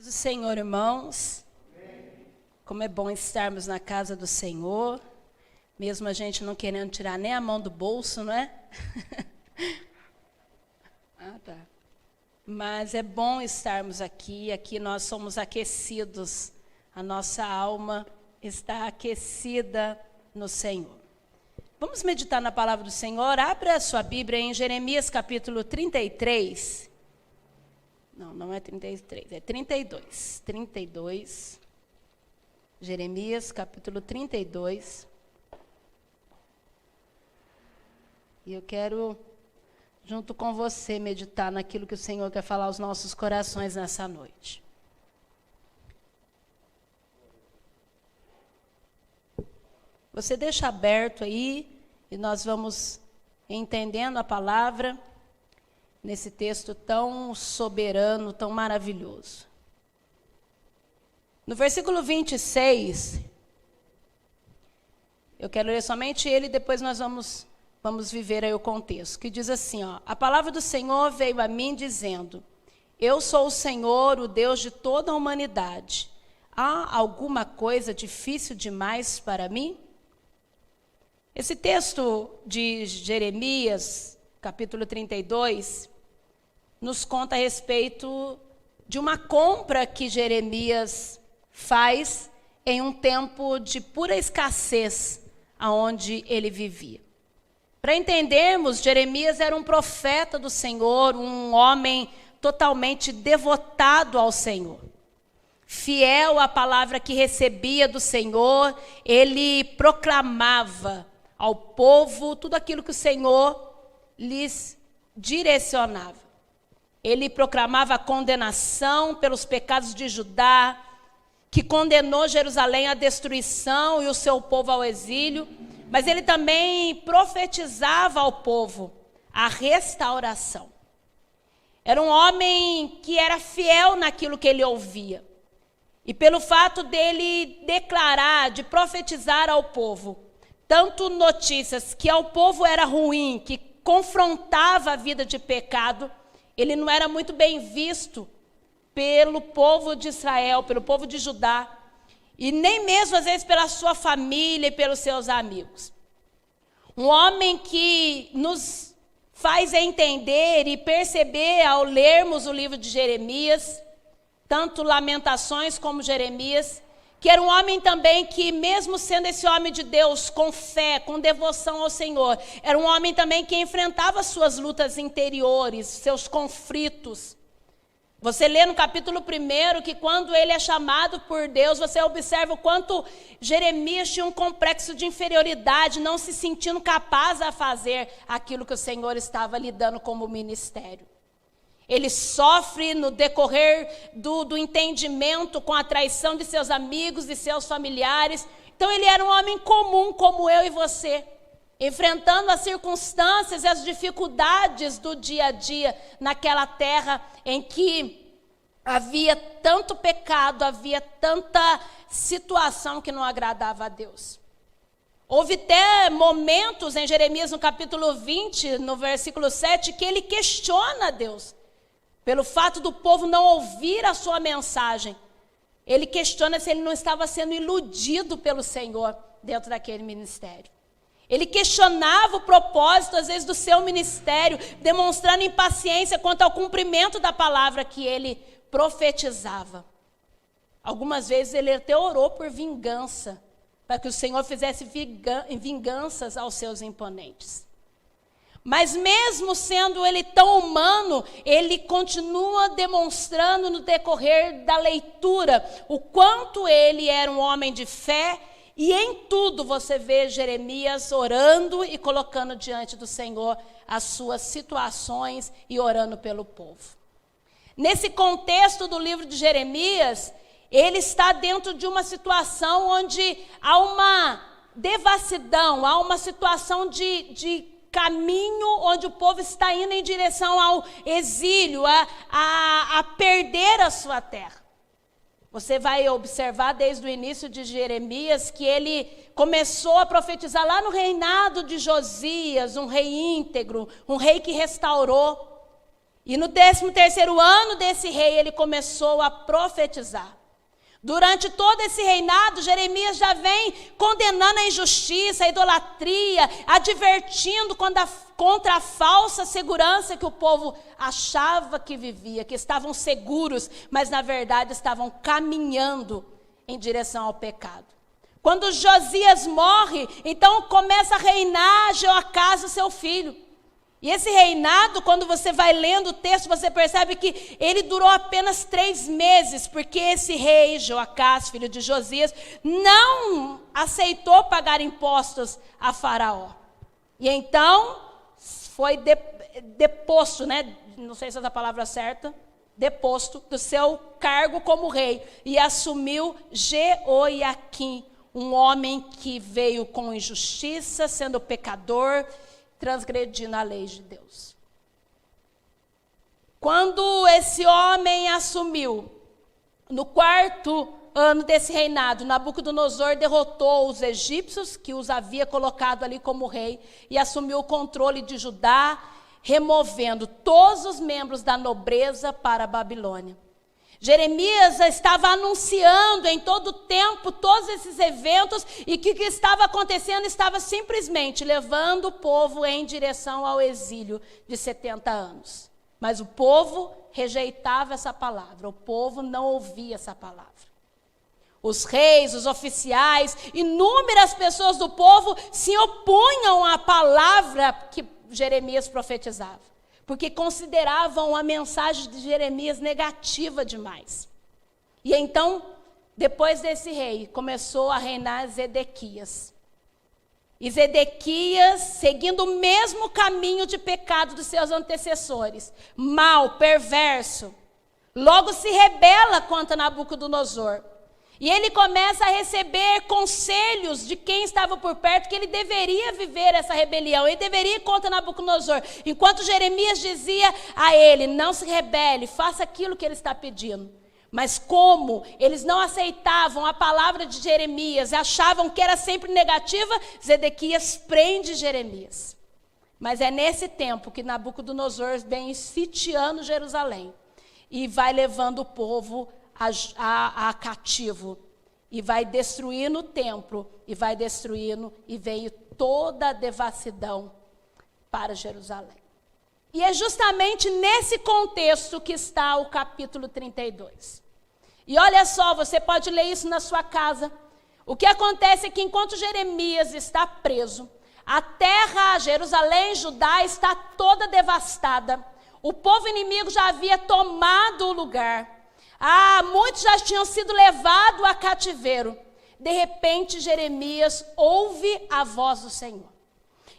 Paz do Senhor, irmãos. Como é bom estarmos na casa do Senhor, mesmo a gente não querendo tirar nem a mão do bolso, não é? Tá. Mas é bom estarmos aqui nós somos aquecidos, a nossa alma está aquecida no Senhor. Vamos meditar na palavra do Senhor. Abra a sua Bíblia em Jeremias capítulo 33. Não é 33, é 32. 32. Jeremias capítulo 32. E eu quero, junto com você, meditar naquilo que o Senhor quer falar aos nossos corações nessa noite. Você deixa aberto aí e nós vamos entendendo a palavra nesse texto tão soberano, tão maravilhoso. No versículo 26, eu quero ler somente ele, depois nós vamos viver aí o contexto, que diz assim, ó: a palavra do Senhor veio a mim dizendo: eu sou o Senhor, o Deus de toda a humanidade. Há alguma coisa difícil demais para mim? Esse texto de Jeremias, capítulo 32, nos conta a respeito de uma compra que Jeremias faz em um tempo de pura escassez, aonde ele vivia. Para entendermos, Jeremias era um profeta do Senhor, um homem totalmente devotado ao Senhor. Fiel à palavra que recebia do Senhor, ele proclamava ao povo tudo aquilo que o Senhor lhes direcionava. Ele proclamava a condenação pelos pecados de Judá, que condenou Jerusalém à destruição e o seu povo ao exílio, mas ele também profetizava ao povo a restauração. Era um homem que era fiel naquilo que ele ouvia. E pelo fato dele declarar, de profetizar ao povo, tanto notícias que ao povo era ruim, que confrontava a vida de pecado, ele não era muito bem visto pelo povo de Israel, pelo povo de Judá, e nem mesmo às vezes pela sua família e pelos seus amigos. Um homem que nos faz entender e perceber ao lermos o livro de Jeremias, tanto Lamentações como Jeremias, que era um homem também que, mesmo sendo esse homem de Deus, com fé, com devoção ao Senhor, era um homem também que enfrentava suas lutas interiores, seus conflitos. Você lê no capítulo 1 que quando ele é chamado por Deus, você observa o quanto Jeremias tinha um complexo de inferioridade, não se sentindo capaz a fazer aquilo que o Senhor estava lhe dando como ministério. Ele sofre no decorrer do entendimento com a traição de seus amigos e seus familiares. Então ele era um homem comum como eu e você, enfrentando as circunstâncias e as dificuldades do dia a dia naquela terra em que havia tanto pecado, havia tanta situação que não agradava a Deus. Houve até momentos em Jeremias, no capítulo 20, no versículo 7, que ele questiona a Deus. Pelo fato do povo não ouvir a sua mensagem, ele questiona se ele não estava sendo iludido pelo Senhor dentro daquele ministério. Ele questionava o propósito, às vezes, do seu ministério, demonstrando impaciência quanto ao cumprimento da palavra que ele profetizava. Algumas vezes ele até orou por vingança, para que o Senhor fizesse vinganças aos seus imponentes. Mas mesmo sendo ele tão humano, ele continua demonstrando no decorrer da leitura o quanto ele era um homem de fé, e em tudo você vê Jeremias orando e colocando diante do Senhor as suas situações e orando pelo povo. Nesse contexto do livro de Jeremias, ele está dentro de uma situação onde há uma devassidão, há uma situação de caminho onde o povo está indo em direção ao exílio, a perder a sua terra. Você vai observar desde o início de Jeremias que ele começou a profetizar lá no reinado de Josias, um rei íntegro, um rei que restaurou. E no 13º ano desse rei, ele começou a profetizar. Durante todo esse reinado, Jeremias já vem condenando a injustiça, a idolatria, advertindo contra a falsa segurança que o povo achava que vivia, que estavam seguros, mas na verdade estavam caminhando em direção ao pecado. Quando Josias morre, então começa a reinar Jeoacás, o seu filho. E esse reinado, quando você vai lendo o texto, você percebe que ele durou apenas 3 meses, porque esse rei, Jeoacás, filho de Josias, não aceitou pagar impostos a Faraó. E então, foi deposto, né? Não sei se é a palavra certa, deposto do seu cargo como rei, e assumiu Jeoiaquim, um homem que veio com injustiça, sendo pecador, transgredindo a lei de Deus. Quando esse homem assumiu, no 4º ano desse reinado, Nabucodonosor derrotou os egípcios, que os havia colocado ali como rei, e assumiu o controle de Judá, removendo todos os membros da nobreza para a Babilônia. Jeremias estava anunciando em todo o tempo todos esses eventos, e que o que estava acontecendo estava simplesmente levando o povo em direção ao exílio de 70 anos. Mas o povo rejeitava essa palavra, o povo não ouvia essa palavra. Os reis, os oficiais, inúmeras pessoas do povo se opunham à palavra que Jeremias profetizava, porque consideravam a mensagem de Jeremias negativa demais. E então, depois desse rei, começou a reinar Zedequias. E Zedequias, seguindo o mesmo caminho de pecado dos seus antecessores, mau, perverso, logo se rebela contra Nabucodonosor. E ele começa a receber conselhos de quem estava por perto, que ele deveria viver essa rebelião, ele deveria ir contra Nabucodonosor. Enquanto Jeremias dizia a ele, não se rebele, faça aquilo que ele está pedindo. Mas como eles não aceitavam a palavra de Jeremias, achavam que era sempre negativa, Zedequias prende Jeremias. Mas é nesse tempo que Nabucodonosor vem sitiando Jerusalém e vai levando o povo a cativo, e vai destruindo o templo, e vai destruindo, e veio toda a devassidão para Jerusalém. E é justamente nesse contexto que está o capítulo 32. E olha só, você pode ler isso na sua casa. O que acontece é que enquanto Jeremias está preso, a terra, Jerusalém, Judá, está toda devastada. O povo inimigo já havia tomado o lugar. Muitos já tinham sido levados a cativeiro. De repente, Jeremias ouve a voz do Senhor.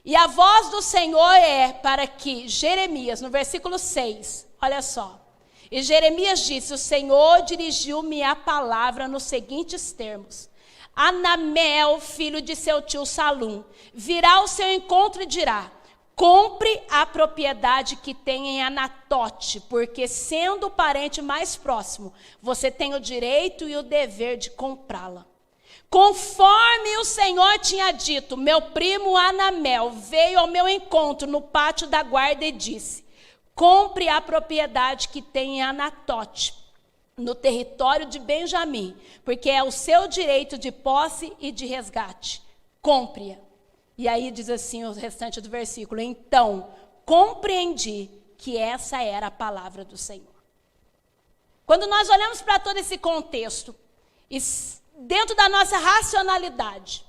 E a voz do Senhor é para que Jeremias, no versículo 6, olha só. E Jeremias disse, o Senhor dirigiu-me a palavra nos seguintes termos. Anamel, filho de seu tio Salum, virá ao seu encontro e dirá, compre a propriedade que tem em Anatote, porque sendo o parente mais próximo, você tem o direito e o dever de comprá-la. Conforme o Senhor tinha dito, meu primo Anamel veio ao meu encontro no pátio da guarda e disse, compre a propriedade que tem em Anatote, no território de Benjamim, porque é o seu direito de posse e de resgate. Compre-a. E aí diz assim o restante do versículo, então compreendi que essa era a palavra do Senhor. Quando nós olhamos para todo esse contexto, e dentro da nossa racionalidade,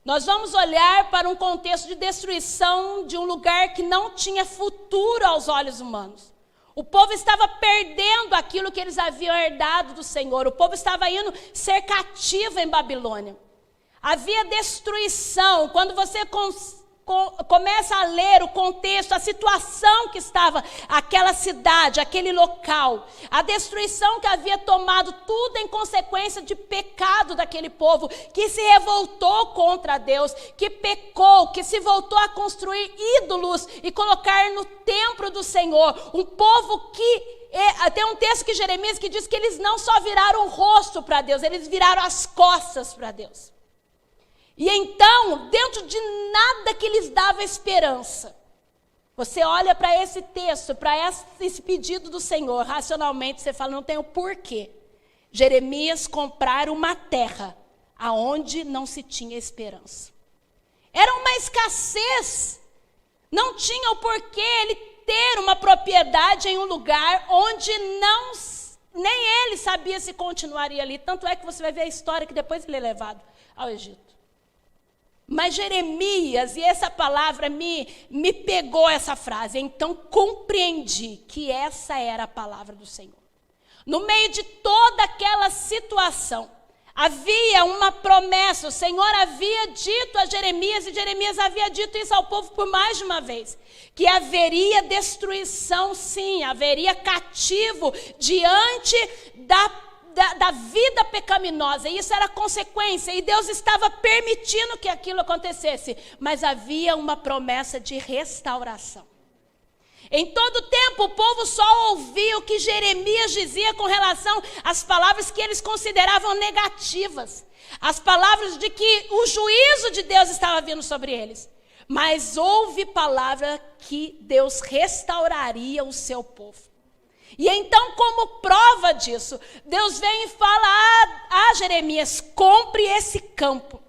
nós vamos olhar para um contexto de destruição de um lugar que não tinha futuro aos olhos humanos. O povo estava perdendo aquilo que eles haviam herdado do Senhor. O povo estava indo ser cativo em Babilônia. Havia destruição. Quando você começa a ler o contexto, a situação que estava aquela cidade, aquele local, a destruição que havia tomado, tudo em consequência de pecado daquele povo, que se revoltou contra Deus, que pecou, que se voltou a construir ídolos e colocar no templo do Senhor. Um povo que tem um texto que Jeremias que diz que eles não só viraram o rosto para Deus, eles viraram as costas para Deus. E então, dentro de nada que lhes dava esperança, Você olha para esse texto, para esse pedido do Senhor, racionalmente você fala, não tem o porquê Jeremias comprar uma terra aonde não se tinha esperança. Era uma escassez. Não tinha o porquê ele ter uma propriedade em um lugar onde nem ele sabia se continuaria ali. Tanto é que você vai ver a história que depois ele é levado ao Egito. Mas Jeremias, e essa palavra me pegou essa frase. Então compreendi que essa era a palavra do Senhor. No meio de toda aquela situação, havia uma promessa. O Senhor havia dito a Jeremias, e Jeremias havia dito isso ao povo por mais de uma vez, que haveria destruição, sim, haveria cativo diante da vida pecaminosa. E isso era consequência, e Deus estava permitindo que aquilo acontecesse. Mas havia uma promessa de restauração. Em todo tempo, o povo só ouvia o que Jeremias dizia com relação às palavras que eles consideravam negativas. As palavras de que o juízo de Deus estava vindo sobre eles. Mas houve palavra que Deus restauraria o seu povo. E então, como prova disso, Deus vem e fala a Jeremias, compre esse campo.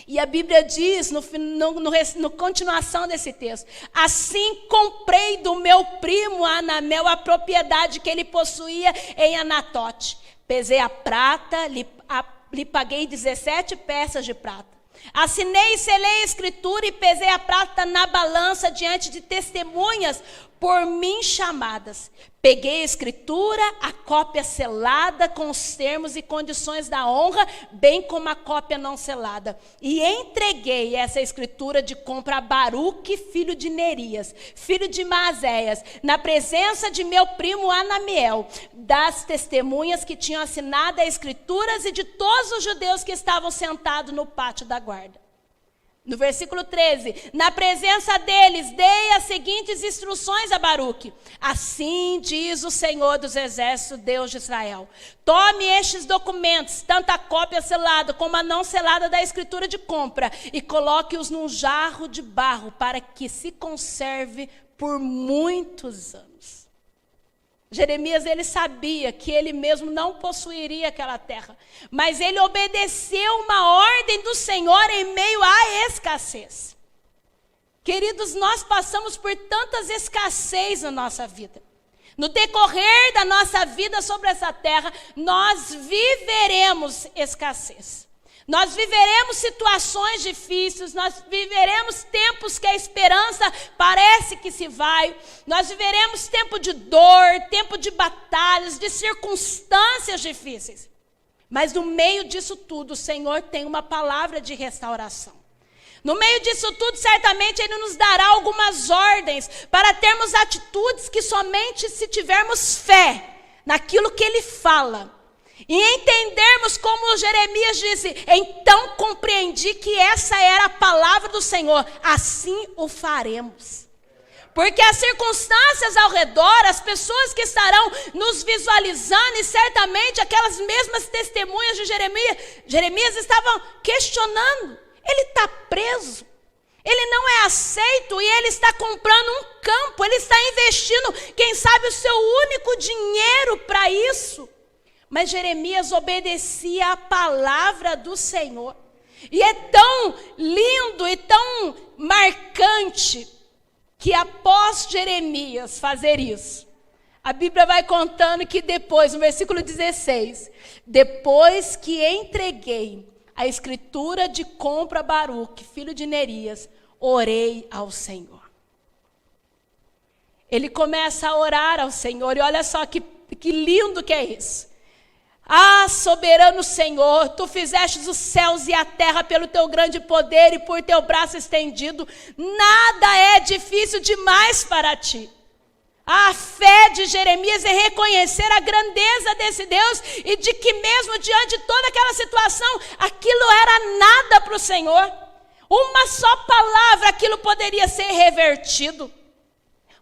E a Bíblia diz, no continuação desse texto, assim comprei do meu primo Anamel a propriedade que ele possuía em Anatote. Pesei a prata, lhe paguei 17 peças de prata. Assinei e selei a escritura e pesei a prata na balança diante de testemunhas por mim chamadas. Peguei a escritura, a cópia selada com os termos e condições da honra, bem como a cópia não selada. E entreguei essa escritura de compra a Baruque, filho de Nerias, filho de Maazéias, na presença de meu primo Anamiel, das testemunhas que tinham assinado as escrituras e de todos os judeus que estavam sentados no pátio da guarda. No versículo 13, na presença deles, dei as seguintes instruções a Baruque. Assim diz o Senhor dos Exércitos, Deus de Israel. Tome estes documentos, tanto a cópia selada como a não selada da escritura de compra, e coloque-os num jarro de barro, para que se conserve por muitos anos. Jeremias, ele sabia que ele mesmo não possuiria aquela terra, mas ele obedeceu uma ordem do Senhor em meio à escassez. Queridos, nós passamos por tantas escassez na nossa vida. No decorrer da nossa vida sobre essa terra, nós viveremos escassez. Nós viveremos situações difíceis, nós viveremos tempos que a esperança parece que se vai. Nós viveremos tempo de dor, tempo de batalhas, de circunstâncias difíceis. Mas no meio disso tudo, o Senhor tem uma palavra de restauração. No meio disso tudo, certamente Ele nos dará algumas ordens para termos atitudes que somente se tivermos fé naquilo que Ele fala. E entendermos como Jeremias disse, então compreendi que essa era a palavra do Senhor, assim o faremos. Porque as circunstâncias ao redor, as pessoas que estarão nos visualizando, e certamente aquelas mesmas testemunhas de Jeremias estavam questionando, ele está preso, ele não é aceito e ele está comprando um campo, ele está investindo, quem sabe, o seu único dinheiro para isso. Mas Jeremias obedecia a palavra do Senhor. E é tão lindo e tão marcante que após Jeremias fazer isso, a Bíblia vai contando que depois, no versículo 16, depois que entreguei a escritura de compra a Baruque, filho de Nerias, orei ao Senhor. Ele começa a orar ao Senhor, e olha só que lindo que é isso. Ah, soberano Senhor, Tu fizestes os céus e a terra pelo Teu grande poder e por Teu braço estendido. Nada é difícil demais para Ti. A fé de Jeremias é reconhecer a grandeza desse Deus e de que mesmo diante de toda aquela situação, aquilo era nada para o Senhor. Uma só palavra, aquilo poderia ser revertido.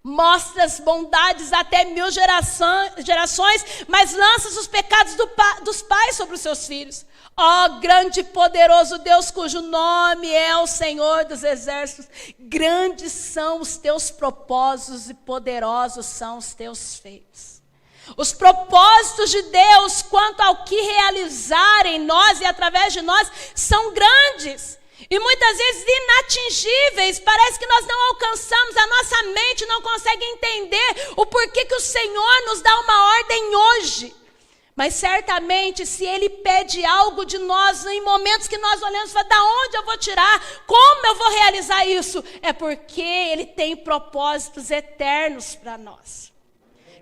Mostras bondades até 1000 gerações, mas lanças os pecados dos pais sobre os seus filhos. Ó grande e poderoso Deus, cujo nome é o Senhor dos Exércitos, grandes são os teus propósitos e poderosos são os teus feitos. Os propósitos de Deus quanto ao que realizar em nós e através de nós são grandes. E muitas vezes inatingíveis, parece que nós não alcançamos, a nossa mente não consegue entender o porquê que o Senhor nos dá uma ordem hoje. Mas certamente, se Ele pede algo de nós, em momentos que nós olhamos e falamos, da onde eu vou tirar? Como eu vou realizar isso? É porque Ele tem propósitos eternos para nós.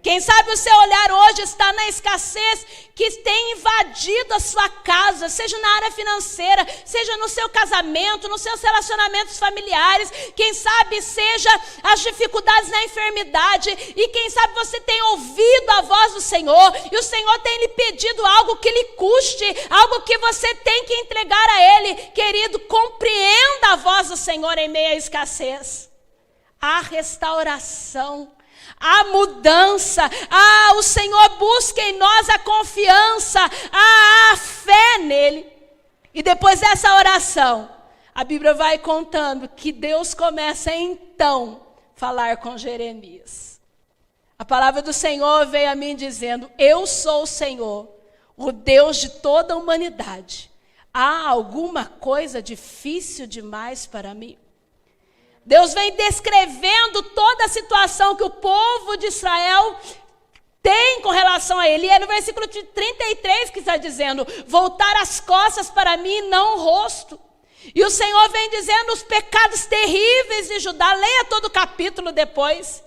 Quem sabe o seu olhar hoje está na escassez que tem invadido a sua casa, seja na área financeira, seja no seu casamento, nos seus relacionamentos familiares, quem sabe seja as dificuldades na enfermidade, e quem sabe você tem ouvido a voz do Senhor, e o Senhor tem lhe pedido algo que lhe custe, algo que você tem que entregar a Ele. Querido, compreenda a voz do Senhor em meio à escassez. A restauração, a mudança, o Senhor busca em nós a confiança, a fé nele. E depois dessa oração, a Bíblia vai contando que Deus começa então a falar com Jeremias. A palavra do Senhor veio a mim dizendo: eu sou o Senhor, o Deus de toda a humanidade. Há alguma coisa difícil demais para mim? Deus vem descrevendo toda a situação que o povo de Israel tem com relação a Ele. E é no versículo 33 que está dizendo: voltar as costas para mim, não o rosto. E o Senhor vem dizendo os pecados terríveis de Judá. Leia todo o capítulo depois.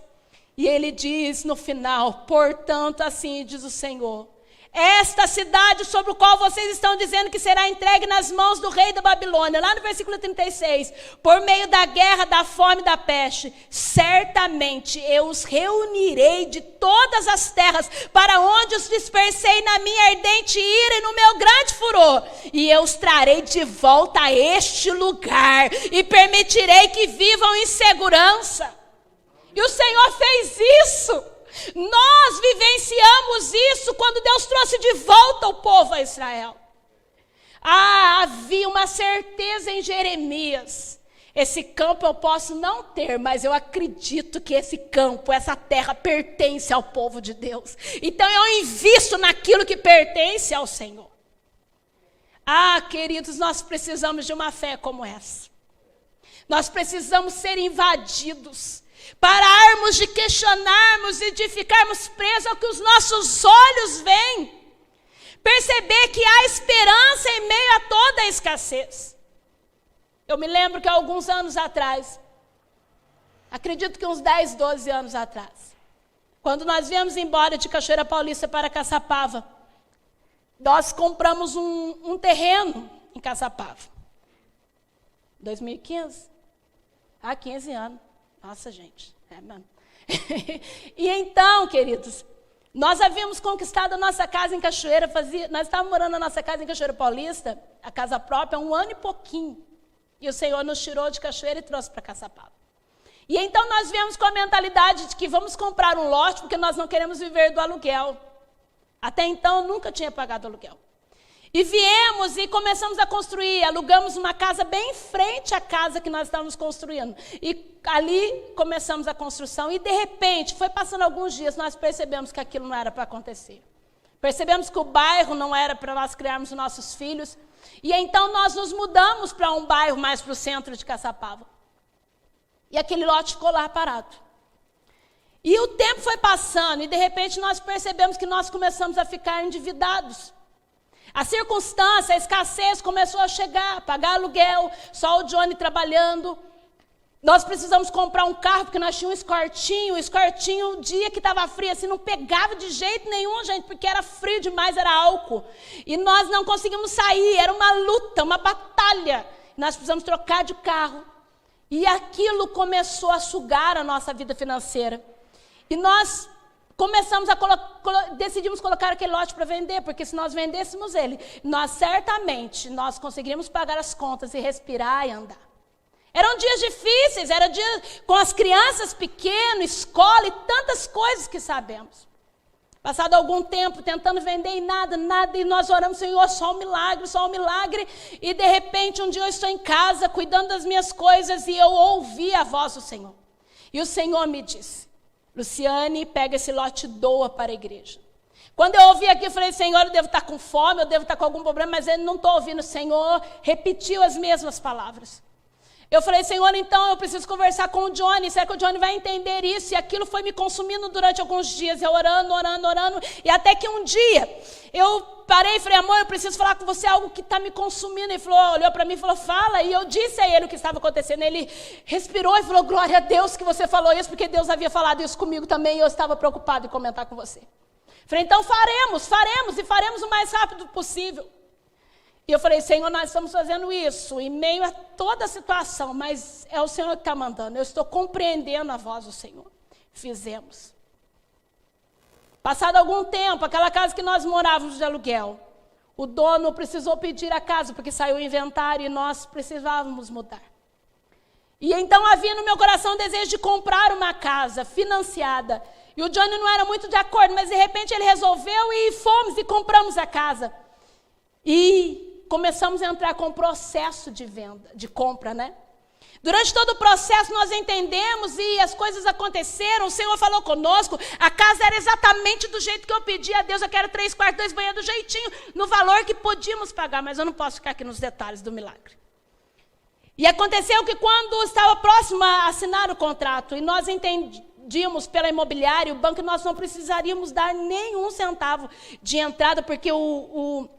E Ele diz no final: portanto, assim diz o Senhor, esta cidade sobre a qual vocês estão dizendo que será entregue nas mãos do rei da Babilônia, lá no versículo 36, por meio da guerra, da fome e da peste, certamente eu os reunirei de todas as terras para onde os dispersei na minha ardente ira e no meu grande furor, e eu os trarei de volta a este lugar e permitirei que vivam em segurança. E o Senhor fez isso. Nós vivenciamos isso quando Deus trouxe de volta o povo a Israel. Havia uma certeza em Jeremias: esse campo eu posso não ter, mas eu acredito que esse campo, essa terra pertence ao povo de Deus. Então eu invisto naquilo que pertence ao Senhor. Queridos, nós precisamos de uma fé como essa. Nós precisamos ser invadidos, pararmos de questionarmos e de ficarmos presos ao que os nossos olhos veem. Perceber que há esperança em meio a toda a escassez. Eu me lembro que há alguns anos atrás, acredito que uns 10, 12 anos atrás, quando nós viemos embora de Cachoeira Paulista para Caçapava, nós compramos um terreno em Caçapava. 2015? 15 anos. Nossa, gente. Mano. E então, queridos, nós havíamos conquistado a nossa casa em Cachoeira, nós estávamos morando na nossa casa em Cachoeira Paulista, a casa própria, há 1 ano e pouquinho. E o Senhor nos tirou de Cachoeira e trouxe para Caçapava. E então nós viemos com a mentalidade de que vamos comprar um lote, porque nós não queremos viver do aluguel. Até então eu nunca tinha pagado aluguel. E viemos e começamos a construir, alugamos uma casa bem em frente à casa que nós estávamos construindo. E ali começamos a construção e de repente, foi passando alguns dias, nós percebemos que aquilo não era para acontecer. Percebemos que o bairro não era para nós criarmos nossos filhos. E então nós nos mudamos para um bairro mais para o centro de Caçapava. E aquele lote ficou lá parado. E o tempo foi passando e de repente nós percebemos que nós começamos a ficar endividados. A circunstância, a escassez começou a chegar, pagar aluguel, só o Johnny trabalhando. Nós precisamos comprar um carro, porque nós tínhamos o escortinho, o dia que estava frio, assim, não pegava de jeito nenhum, gente, porque era frio demais, era álcool. E nós não conseguimos sair, era uma luta, uma batalha. Nós precisamos trocar de carro. E aquilo começou a sugar a nossa vida financeira. E nós começamos decidimos colocar aquele lote para vender, porque se nós vendêssemos ele, nós certamente conseguiríamos pagar as contas e respirar e andar. Eram dias difíceis, era dia com as crianças pequenas, escola e tantas coisas que sabemos. Passado algum tempo, tentando vender e nada, e nós oramos, Senhor, só um milagre. E de repente, um dia eu estou em casa, cuidando das minhas coisas, e eu ouvi a voz do Senhor. E o Senhor me disse, Luciane, pega esse lote e doa para a igreja. Quando eu ouvi aqui, eu falei, Senhor, eu devo estar com fome, eu devo estar com algum problema, mas eu não estou ouvindo. O Senhor repetiu as mesmas palavras. Eu falei, Senhor, então eu preciso conversar com o Johnny. Será que o Johnny vai entender isso? E aquilo foi me consumindo durante alguns dias. Eu orando. E até que um dia eu parei e falei, amor, eu preciso falar com você algo que está me consumindo. Ele falou, olhou para mim e falou, fala. E eu disse a ele o que estava acontecendo. Ele respirou e falou, glória a Deus que você falou isso, porque Deus havia falado isso comigo também. E eu estava preocupado em comentar com você. Falei, então faremos o mais rápido possível. E eu falei, Senhor, nós estamos fazendo isso em meio a toda a situação, mas é o Senhor que está mandando. Eu estou compreendendo a voz do Senhor. Fizemos. Passado algum tempo, aquela casa que nós morávamos de aluguel, o dono precisou pedir a casa, porque saiu o inventário e nós precisávamos mudar. E então havia no meu coração o desejo de comprar uma casa financiada. E o Johnny não era muito de acordo, mas de repente ele resolveu e fomos e compramos a casa. E começamos a entrar com o processo de venda, de compra, né? Durante todo o processo nós entendemos e as coisas aconteceram, o Senhor falou conosco, a casa era exatamente do jeito que eu pedi a Deus, eu quero 3 quartos, 2 banheiros, do jeitinho, no valor que podíamos pagar, mas eu não posso ficar aqui nos detalhes do milagre. E aconteceu que quando estava próximo a assinar o contrato, e nós entendíamos pela imobiliária, o banco, nós não precisaríamos dar nenhum centavo de entrada, porque o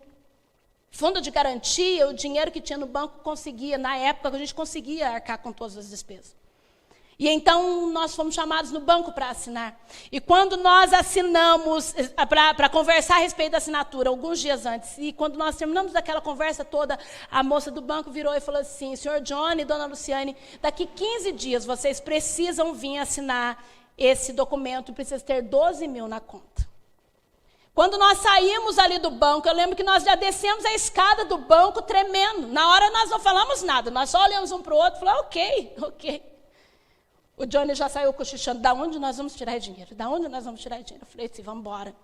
fundo de garantia, o dinheiro que tinha no banco conseguia, na época a gente conseguia arcar com todas as despesas. E então nós fomos chamados no banco para assinar. E quando nós assinamos, para conversar a respeito da assinatura, alguns dias antes, e quando nós terminamos daquela conversa toda, a moça do banco virou e falou assim, senhor Johnny, dona Luciane, daqui 15 dias vocês precisam vir assinar esse documento, precisa ter 12 mil na conta. Quando nós saímos ali do banco, eu lembro que nós já descemos a escada do banco tremendo. Na hora nós não falamos nada, nós só olhamos um para o outro e falamos, ok. O Johnny já saiu cochichando, da onde nós vamos tirar dinheiro? Da onde nós vamos tirar dinheiro? Eu falei assim, vamos embora.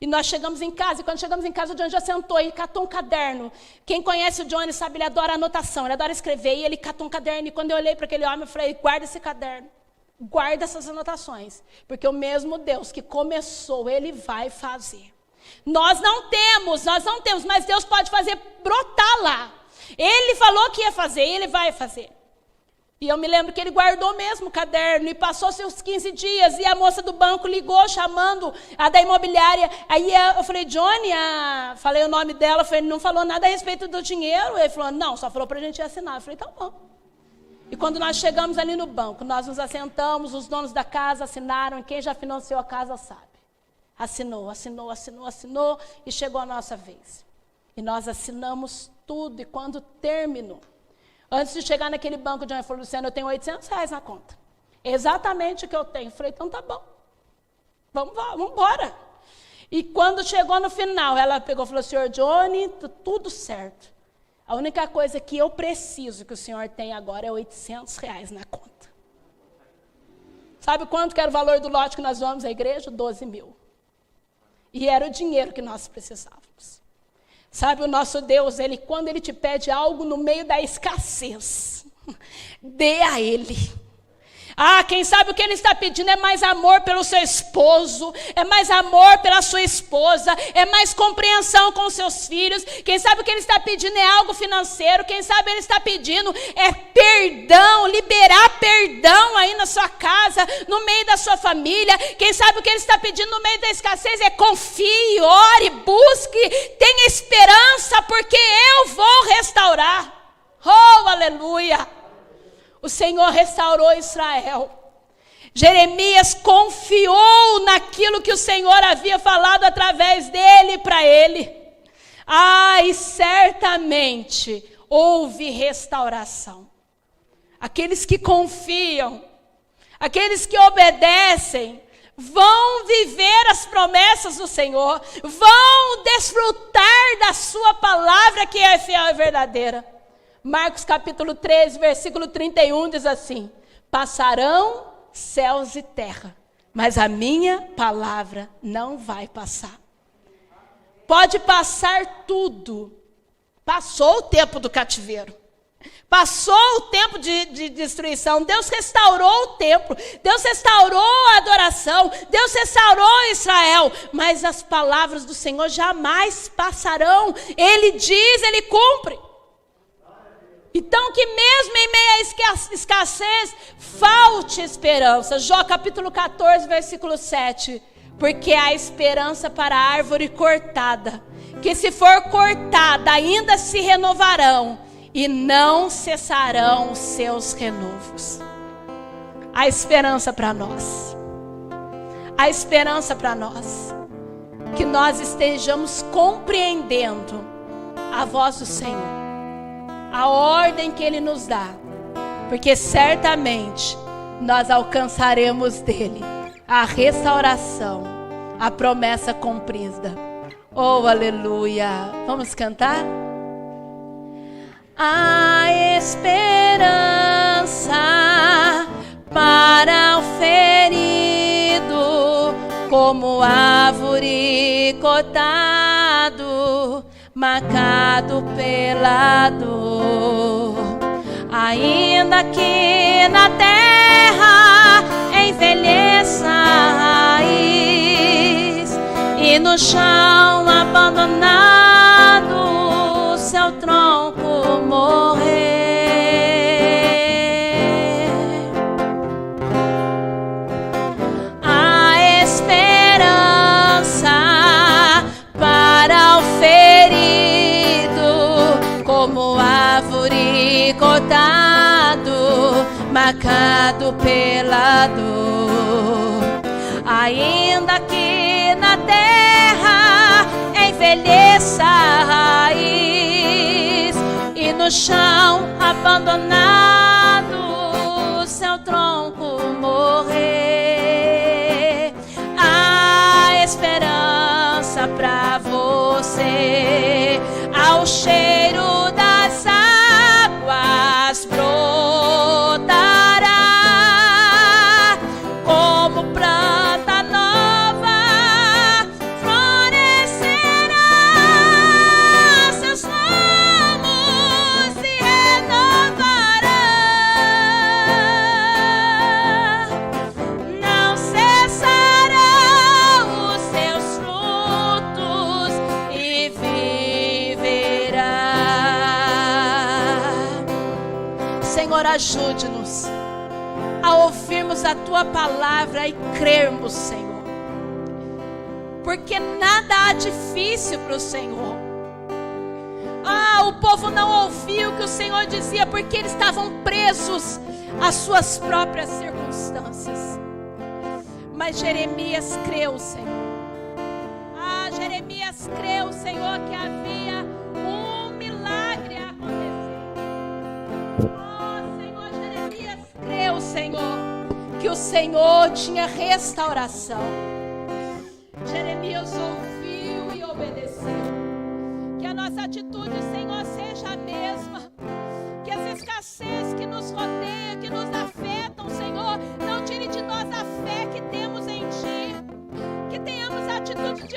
E nós chegamos em casa, e quando chegamos em casa, o Johnny já sentou e catou um caderno. Quem conhece o Johnny sabe, ele adora anotação, ele adora escrever, e ele catou um caderno. E quando eu olhei para aquele homem, eu falei, guarda esse caderno. Guarda essas anotações, porque o mesmo Deus que começou, Ele vai fazer. Nós não temos, mas Deus pode fazer brotar lá. Ele falou que ia fazer, Ele vai fazer. E eu me lembro que ele guardou mesmo o caderno, e passou seus 15 dias, e a moça do banco ligou, chamando a da imobiliária. Aí eu falei, Johnny, falei o nome dela, falei, não falou nada a respeito do dinheiro. Ele falou, não, só falou para a gente assinar. Eu falei, tá bom. E quando nós chegamos ali no banco, nós nos assentamos, os donos da casa assinaram, e quem já financiou a casa sabe. Assinou, e chegou a nossa vez. E nós assinamos tudo, e quando terminou, antes de chegar naquele banco, o Johnny falou, Luciano, eu tenho R$800 na conta. Exatamente o que eu tenho. Eu falei, então tá bom, vamos embora. E quando chegou no final, ela pegou e falou, senhor Johnny, tudo certo. A única coisa que eu preciso que o senhor tem agora é R$800 na conta. Sabe quanto que era o valor do lote que nós vamos à igreja? 12 mil. E era o dinheiro que nós precisávamos. Sabe, o nosso Deus, quando Ele te pede algo no meio da escassez, dê a Ele. Quem sabe o que ele está pedindo é mais amor pelo seu esposo, é mais amor pela sua esposa, é mais compreensão com os seus filhos. Quem sabe o que ele está pedindo é algo financeiro, quem sabe ele está pedindo é perdão, liberar perdão aí na sua casa, no meio da sua família. Quem sabe o que ele está pedindo no meio da escassez é confie, ore, busque, tenha esperança, porque eu vou restaurar. Oh, aleluia! O Senhor restaurou Israel. Jeremias confiou naquilo que o Senhor havia falado através dele para ele. E certamente houve restauração. Aqueles que confiam, aqueles que obedecem, vão viver as promessas do Senhor, vão desfrutar da sua palavra que é fiel e verdadeira. Marcos capítulo 13, versículo 31 diz assim: passarão céus e terra, mas a minha palavra não vai passar. Pode passar tudo. Passou o tempo do cativeiro. Passou o tempo de destruição. Deus restaurou o templo. Deus restaurou a adoração. Deus restaurou Israel. Mas as palavras do Senhor jamais passarão. Ele diz, Ele cumpre. Então que mesmo em meio à escassez, falte esperança. Jó capítulo 14, versículo 7. Porque há esperança para a árvore cortada, que se for cortada ainda se renovarão, e não cessarão os seus renovos. Há esperança para nós. Há esperança para nós. Que nós estejamos compreendendo a voz do Senhor, a ordem que Ele nos dá, porque certamente nós alcançaremos dEle a restauração, a promessa cumprida. Oh, aleluia! Vamos cantar? A esperança para o ferido, como árvore cortado, marcado pela dor. Ainda que na terra envelheça a raiz, e no chão abandonado seu tronco morrer. A esperança para o ferido, como árvore cortado, marcado pela dor. Ainda que na terra envelheça a raiz, e no chão abandonado seu tronco morrer. Há esperança pra você, ao cheiro das águas brotará, como planta nova florescerá, seus ramos se renovarão, não cessarão os seus frutos e viverá. Senhor, ajude-nos a ouvirmos a Tua palavra e crermos, Senhor, porque nada há difícil para o Senhor. O povo não ouviu o que o Senhor dizia, porque eles estavam presos às suas próprias circunstâncias. Mas Jeremias creu, Senhor. Jeremias creu, Senhor, que havia um milagre a acontecer. Senhor, Jeremias creu, Senhor, que o Senhor tinha restauração. Jeremias ouviu e obedeceu. Que a nossa atitude, Senhor, seja a mesma. Que as escassez que nos rodeiam, que nos afetam, Senhor, não tire de nós a fé que temos em Ti. Que tenhamos a atitude de